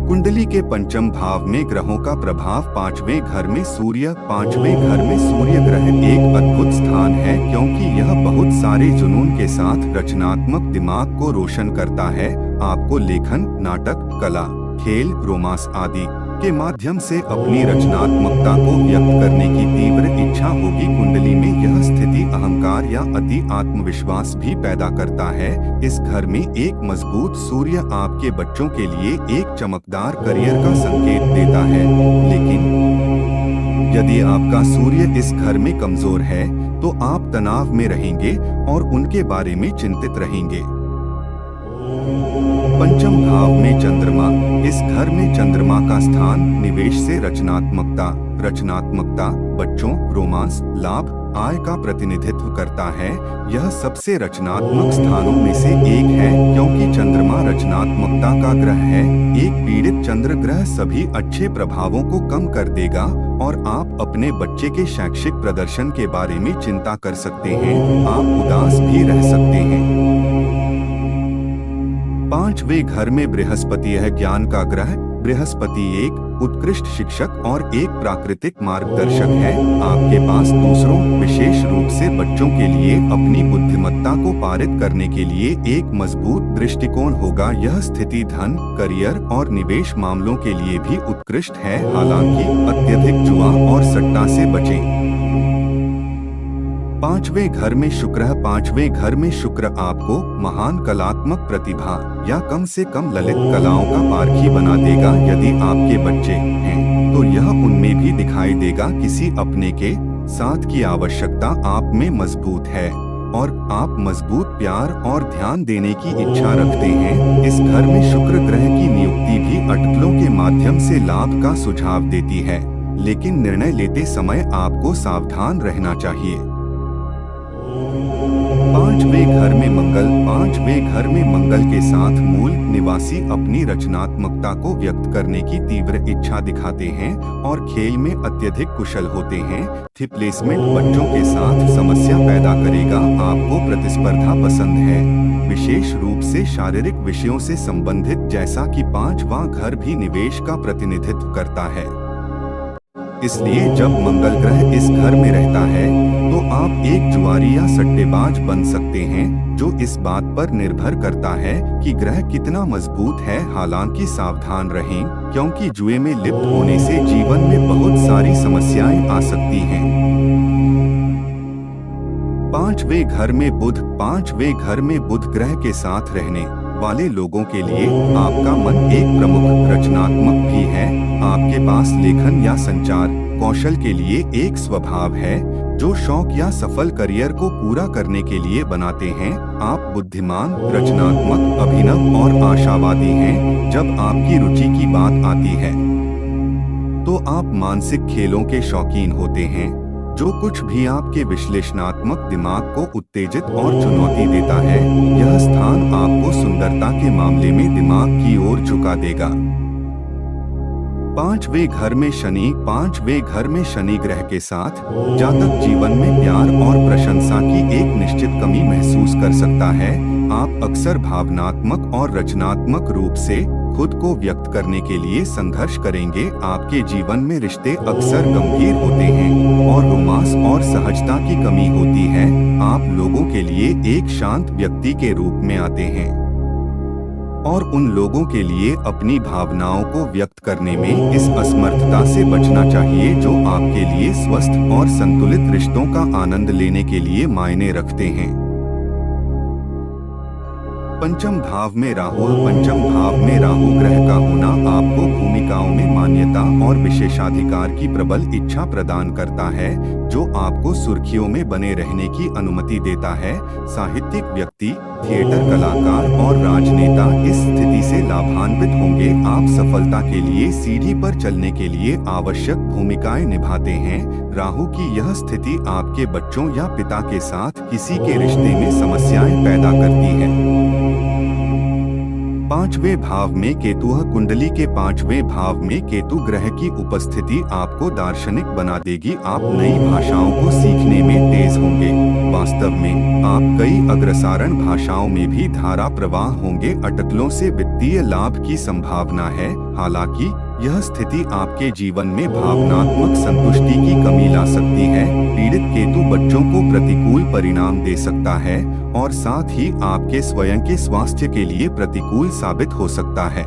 कुंडली के पंचम भाव में ग्रहों का प्रभाव पांचवें घर में सूर्य। पांचवें घर में सूर्य ग्रह एक अद्भुत स्थान है, क्योंकि यह बहुत सारे जुनून के साथ रचनात्मक दिमाग को रोशन करता है। आपको लेखन, नाटक, कला, खेल, रोमांस आदि के माध्यम से अपनी रचनात्मकता को व्यक्त करने की तीव्र इच्छा होगी। कुंडली में यह स्थिति अहंकार या अति आत्मविश्वास भी पैदा करता है। इस घर में एक मजबूत सूर्य आपके बच्चों के लिए एक चमकदार करियर का संकेत देता है। लेकिन यदि आपका सूर्य इस घर में कमजोर है तो आप तनाव में रहेंगे और उनके बारे में चिंतित रहेंगे। पंचम भाव में चंद्रमा। इस घर में चंद्रमा का स्थान निवेश से रचनात्मकता, बच्चों, रोमांस, लाभ, आय का प्रतिनिधित्व करता है। यह सबसे रचनात्मक स्थानों में से एक है, क्योंकि चंद्रमा रचनात्मकता का ग्रह है। एक पीड़ित चंद्र ग्रह सभी अच्छे प्रभावों को कम कर देगा और आप अपने बच्चे के शैक्षिक प्रदर्शन के बारे में चिंता कर सकते हैं। आप उदास भी रह सकते हैं। पांचवें घर में बृहस्पति है, ज्ञान का ग्रह। बृहस्पति एक उत्कृष्ट शिक्षक और एक प्राकृतिक मार्गदर्शक है। आपके पास दूसरों, विशेष रूप से बच्चों के लिए अपनी बुद्धिमत्ता को पारित करने के लिए एक मजबूत दृष्टिकोण होगा। यह स्थिति धन, करियर और निवेश मामलों के लिए भी उत्कृष्ट है। हालांकि अत्यधिक जुआ और सट्टा से बचें। पांचवें घर में शुक्र है। पांचवें घर में शुक्र आपको महान कलात्मक प्रतिभा या कम से कम ललित कलाओं का पारखी बना देगा। यदि आपके बच्चे हैं तो यह उनमें भी दिखाई देगा। किसी अपने के साथ की आवश्यकता आप में मजबूत है और आप मजबूत प्यार और ध्यान देने की इच्छा रखते हैं। इस घर में शुक्र ग्रह की नियुक्ति भी अटकलों के माध्यम से लाभ का सुझाव देती है, लेकिन निर्णय लेते समय आपको सावधान रहना चाहिए। पांचवें घर में मंगल। पांचवें घर में मंगल के साथ मूल निवासी अपनी रचनात्मकता को व्यक्त करने की तीव्र इच्छा दिखाते हैं और खेल में अत्यधिक कुशल होते हैं। थी प्लेसमेंट बच्चों के साथ समस्या पैदा करेगा। आपको प्रतिस्पर्धा पसंद है, विशेष रूप से शारीरिक विषयों से संबंधित, जैसा कि पांचवां घर भी निवेश का प्रतिनिधित्व करता है। इसलिए जब मंगल ग्रह इस घर में रहता है तो आप एक जुआरी या सट्टेबाज बन सकते हैं, जो इस बात पर निर्भर करता है कि ग्रह कितना मजबूत है। हालांकि सावधान रहें, क्योंकि जुए में लिप्त होने से जीवन में बहुत सारी समस्याएं आ सकती हैं। पांचवें घर में बुध। पांचवें घर में बुध ग्रह के साथ रहने वाले लोगों के लिए आपका मन एक प्रमुख रचनात्मक भी है। आपके पास लेखन या संचार कौशल के लिए एक स्वभाव है, जो शौक या सफल करियर को पूरा करने के लिए बनाते हैं। आप बुद्धिमान, रचनात्मक, अभिनव और आशावादी हैं। जब आपकी रुचि की बात आती है तो आप मानसिक खेलों के शौकीन होते हैं, जो कुछ भी आपके विश्लेषणात्मक दिमाग को उत्तेजित और चुनौती देता है। यह स्थान आपको सुंदरता के मामले में दिमाग की ओर झुका देगा। पांचवें घर में शनि। पांचवें घर में शनि ग्रह के साथ जातक जीवन में प्यार और प्रशंसा की एक निश्चित कमी महसूस कर सकता है। आप अक्सर भावनात्मक और रचनात्मक रूप से खुद को व्यक्त करने के लिए संघर्ष करेंगे। आपके जीवन में रिश्ते अक्सर गंभीर होते हैं और रोमांस और सहजता की कमी होती है। आप लोगों के लिए एक शांत व्यक्ति के रूप में आते हैं और उन लोगों के लिए अपनी भावनाओं को व्यक्त करने में इस असमर्थता से बचना चाहिए, जो आपके लिए स्वस्थ और संतुलित रिश्तों का आनंद लेने के लिए मायने रखते हैं। पंचम भाव में राहु। पंचम भाव में राहु ग्रह का होना आपको भूमिकाओं में मान्यता और विशेषाधिकार की प्रबल इच्छा प्रदान करता है, जो आपको सुर्खियों में बने रहने की अनुमति देता है। साहित्यिक व्यक्ति, थिएटर कलाकार और राजनेता इस स्थिति से लाभान्वित होंगे। आप सफलता के लिए सीढ़ी पर चलने के लिए आवश्यक भूमिकाएं निभाते हैं। राहु की यह स्थिति आपके बच्चों या पिता के साथ किसी के रिश्ते में समस्याएं पैदा करती है। 5वें भाव में केतु। कुंडली के 5वें भाव में केतु ग्रह की उपस्थिति आपको दार्शनिक बना देगी। आप नई भाषाओं को सीखने में तेज होंगे। वास्तव में आप कई अग्रसारण भाषाओं में भी धारा प्रवाह होंगे। अटकलों से वित्तीय लाभ की संभावना है। हालांकि यह स्थिति आपके जीवन में भावनात्मक संतुष्टि की कमी ला सकती है। पीड़ित केतु बच्चों को प्रतिकूल परिणाम दे सकता है और साथ ही आपके स्वयं के स्वास्थ्य के लिए प्रतिकूल साबित हो सकता है।